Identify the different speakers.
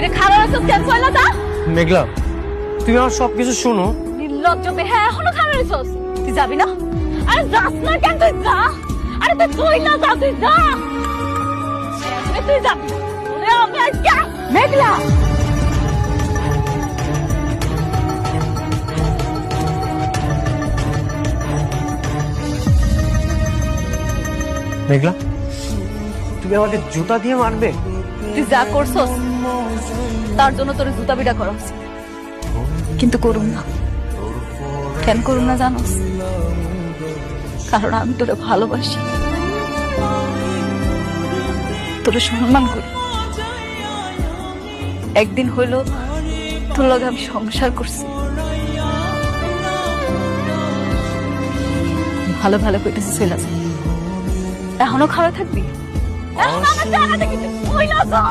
Speaker 1: কিরে খাবার আছে কেন কইলা যা
Speaker 2: মেঘলা, তুমি আমার সবকিছু শোনো।
Speaker 1: নির্লজ্জ বেহা এখনো খাবার আছিস তুই যাবি না আরে যাস না কেন তুই যা আরে তুই কইলা যা তুই যা তুই যাবি ওরে আমি আজকে মেঘলা
Speaker 2: মেঘলা, তুমি আমাকে জুতা দিয়ে মারবে?
Speaker 1: তুই যা করছস তার জন্য তোর জুতা বিড়া করা উচিত, কিন্তু করুম না। কেন করুম না জানোস? কারণ আমি তোরে ভালোবাসি, তোরে সম্মান করি। একদিন হইল তোর লগে আমি সংসার করছি, ভালো ভালো কইতেছি চলে যা। এখনো খাওয়া থাকবি? এখনো আমার জায়গাতে কিছু হইল তো?